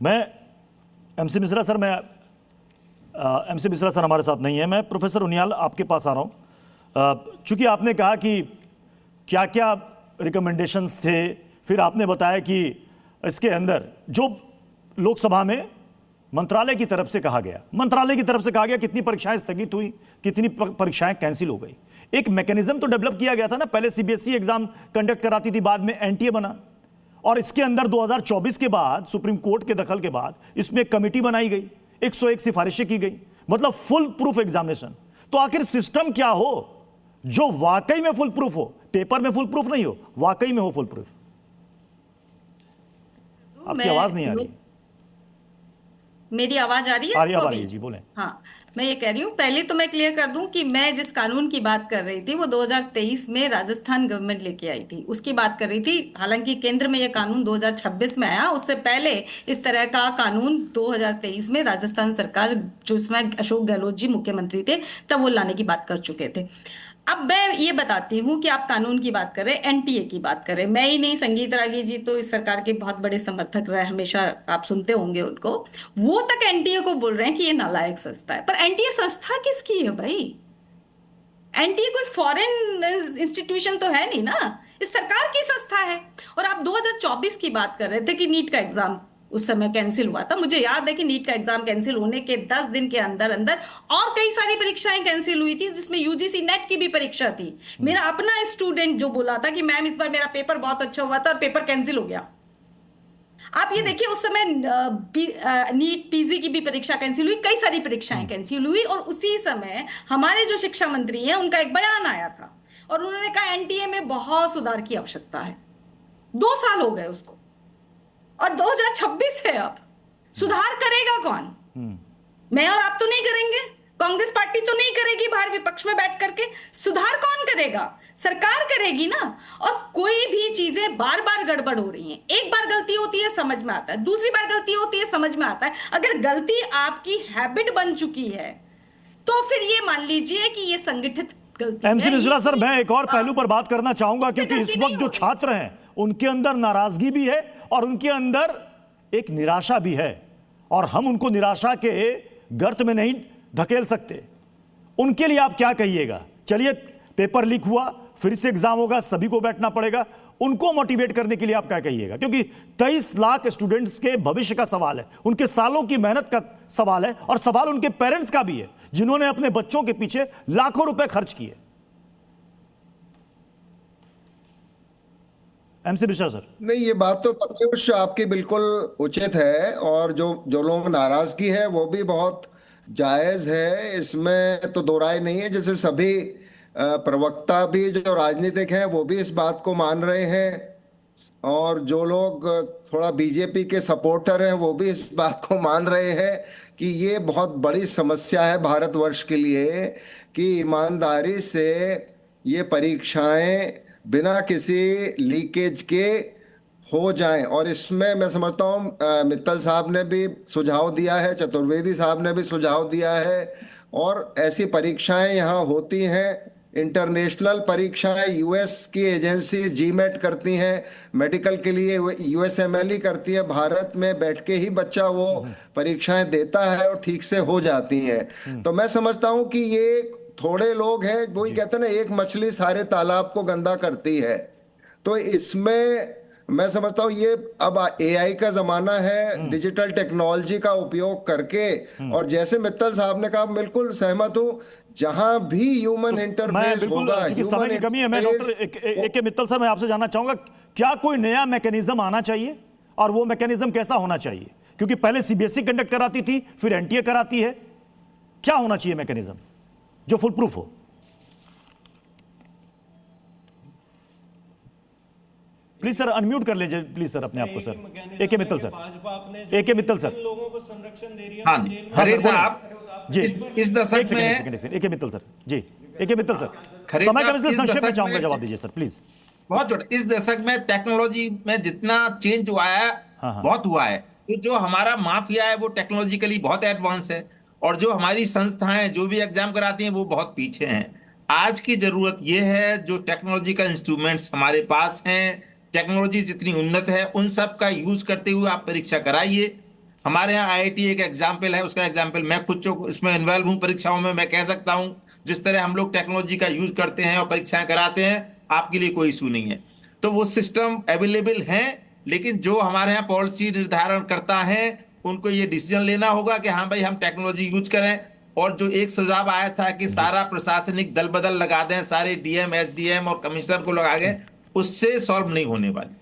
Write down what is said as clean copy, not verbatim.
मैं MC Mishra sir, MC Mishra sir हमारे साथ नहीं है, मैं प्रोफेसर उनियाल आपके पास आ रहा हूँ। चूंकि आपने कहा कि क्या क्या रिकमेंडेशंस थे, फिर आपने बताया कि इसके अंदर जो लोकसभा में मंत्रालय की तरफ से कहा गया, कितनी परीक्षाएं स्थगित हुई, कितनी परीक्षाएं कैंसिल हो गई। एक मैकेनिज्म तो डेवलप किया गया था ना, पहले सीबीएसई एग्जाम कंडक्ट कराती थी, बाद में एनटीए बना, और इसके अंदर 2024 के बाद सुप्रीम कोर्ट के दखल के बाद इसमें एक कमेटी बनाई गई, 101 सिफारिशें की गई, मतलब फुल प्रूफ एग्जामिनेशन। तो आखिर सिस्टम क्या हो जो वाकई में फुल प्रूफ हो, पेपर में फुल प्रूफ नहीं हो, वाकई में हो फुल प्रूफ। आपकी आवाज नहीं आ रही। मेरी आवाज आ रही है? आ रही है जी, बोलें। हाँ, मैं ये कह रही हूँ, पहले तो मैं क्लियर कर दूं कि मैं जिस कानून की बात कर रही थी वो 2023 में राजस्थान गवर्नमेंट लेके आई थी, उसकी बात कर रही थी। हालांकि केंद्र में ये कानून 2026 में आया, उससे पहले इस तरह का कानून 2023 में राजस्थान सरकार, जो इसमें अशोक गहलोत जी मुख्यमंत्री थे, तब वो लाने की बात कर चुके थे। अब मैं ये बताती हूँ कि आप कानून की बात करें, एनटीए की बात करें, मैं ही नहीं, संगीत रागी जी तो इस सरकार के बहुत बड़े समर्थक रहे, हमेशा आप सुनते होंगे उनको। वो तक एनटीए को बोल रहे हैं कि ये नालायक संस्था है। पर एनटीए संस्था किसकी है भाई? एनटीए कोई फॉरेन इंस्टीट्यूशन तो है नहीं ना, इस सरकार की संस्था है। और आप 2024 की बात कर रहे थे कि नीट का एग्जाम उस समय कैंसिल हुआ था। मुझे याद है कि नीट का एग्जाम कैंसिल होने के 10 दिन के अंदर अंदर और कई सारी परीक्षाएं कैंसिल हुई थी, जिसमें यूजीसी नेट की भी परीक्षा थी। मेरा अपना स्टूडेंट जो बोला था कि मैम इस बार मेरा पेपर बहुत अच्छा हुआ था और पेपर कैंसिल हो गया। आप ये देखिए, उस समय नीट पीजी की भी परीक्षा कैंसिल हुई, कई सारी परीक्षाएं कैंसिल हुई। और उसी समय हमारे जो शिक्षा मंत्री हैं, उनका एक बयान आया था और उन्होंने कहा एनटीए में बहुत सुधार की आवश्यकता है। 2 साल हो गए उसको और 2026 है। अब सुधार करेगा कौन? मैं और आप तो नहीं करेंगे, कांग्रेस पार्टी तो नहीं करेगी, बाहर विपक्ष में बैठ करके सुधार कौन करेगा? सरकार करेगी ना। और कोई भी चीजें बार बार गड़बड़ हो रही हैं, एक बार गलती होती है समझ में आता है, दूसरी बार गलती होती है समझ में आता है। अगर गलती आपकी हैबिट बन चुकी है तो फिर ये मान लीजिए कि ये संगठित गलती है। एमसी मिश्रा सर, मैं एक और पहलू पर बात करना चाहूंगा, क्योंकि इस वक्त जो छात्र हैं उनके अंदर नाराजगी भी है और उनके अंदर एक निराशा भी है, और हम उनको निराशा के गर्त में नहीं धकेल सकते। उनके लिए आप क्या कहिएगा? चलिए, पेपर लीक हुआ, फिर से एग्जाम होगा, सभी को बैठना पड़ेगा, उनको मोटिवेट करने के लिए आप क्या कहिएगा? क्योंकि 23 लाख स्टूडेंट्स के भविष्य का सवाल है, उनके सालों की मेहनत का सवाल है, और सवाल उनके पेरेंट्स का भी है, जिन्होंने अपने बच्चों के पीछे लाखों रुपए खर्च किए। MC Mishra sir. नहीं, ये बात तो प्रत्युष आपकी बिल्कुल उचित है, और जो जो लोग नाराजगी है वो भी बहुत जायज है, इसमें तो दो राय नहीं है। जैसे सभी प्रवक्ता भी जो राजनीतिक हैं वो भी इस बात को मान रहे हैं, और जो लोग थोड़ा बीजेपी के सपोर्टर हैं वो भी इस बात को मान रहे हैं कि ये बहुत बड़ी समस्या है भारतवर्ष के लिए कि ईमानदारी से ये परीक्षाएं बिना किसी लीकेज के हो जाएं। और इसमें मैं समझता हूँ मित्तल साहब ने भी सुझाव दिया है, चतुर्वेदी साहब ने भी सुझाव दिया है, और ऐसी परीक्षाएं यहाँ होती हैं। इंटरनेशनल परीक्षाएं यूएस की एजेंसी जीमेट करती हैं, मेडिकल के लिए यूएसएमएल करती है, भारत में बैठ के ही बच्चा वो परीक्षाएं देता है और ठीक से हो जाती हैं। तो मैं समझता हूँ कि ये थोड़े लोग हैं, वही कहते हैं ना, एक मछली सारे तालाब को गंदा करती है। तो इसमें मैं समझता हूँ ये अब एआई का जमाना है, डिजिटल टेक्नोलॉजी का उपयोग करके, और जैसे मित्तल साहब ने कहा, बिल्कुल सहमत हूँ, जहां भी ह्यूमन इंटरफेस होगा। समय की कमी है, मैं डॉक्टर ए.के. मित्तल सर, मैं आपसे जानना चाहूंगा, क्या कोई नया मैकेनिज्म आना चाहिए, और वो मैकेनिज्म कैसा होना चाहिए? क्योंकि पहले सीबीएसई कंडक्ट कराती थी, फिर एनटीए कराती है, क्या होना चाहिए मैकेनिज्म जो फुल प्रूफ हो? प्लीज सर अनम्यूट कर लीजिए, प्लीज सर अपने आप को sir. A K. Mittal sir, A K. Mittal sir, लोगों को संरक्षण दे रही है। हाँ, खरे साहब, जी इस दशक में ए.के. मित्तल सर, जी ए.के. मित्तल सर, समय का इसलिए संक्षेप में चाहूंगा, जवाब दीजिए सर प्लीज। बहुत छोटा, इस दशक में टेक्नोलॉजी में जितना चेंज हुआ है, बहुत हुआ है। तो जो हमारा माफिया है वो टेक्नोलॉजिकली बहुत एडवांस है, और जो हमारी संस्थाएं जो भी एग्जाम कराती हैं वो बहुत पीछे हैं। आज की जरूरत ये है, जो टेक्नोलॉजिकल इंस्ट्रूमेंट्स हमारे पास हैं, टेक्नोलॉजी जितनी उन्नत है, उन सब का यूज करते हुए आप परीक्षा कराइए। हमारे यहाँ आईआईटी एक एग्जाम्पल है, उसका एग्जाम्पल मैं खुद जो इसमें इन्वॉल्व हूँ परीक्षाओं में, मैं कह सकता हूँ जिस तरह हम लोग टेक्नोलॉजी का यूज करते हैं और परीक्षाएं कराते हैं, आपके लिए कोई इशू नहीं है। तो वो सिस्टम अवेलेबल है, लेकिन जो हमारे यहाँ पॉलिसी निर्धारण करता है उनको ये डिसीजन लेना होगा कि हाँ भाई हम टेक्नोलॉजी यूज करें। और जो एक सुझाव आया था कि सारा प्रशासनिक दल बदल लगा दें, सारे डीएम एसडीएम और कमिश्नर को लगा दें, उससे सॉल्व नहीं होने वाली।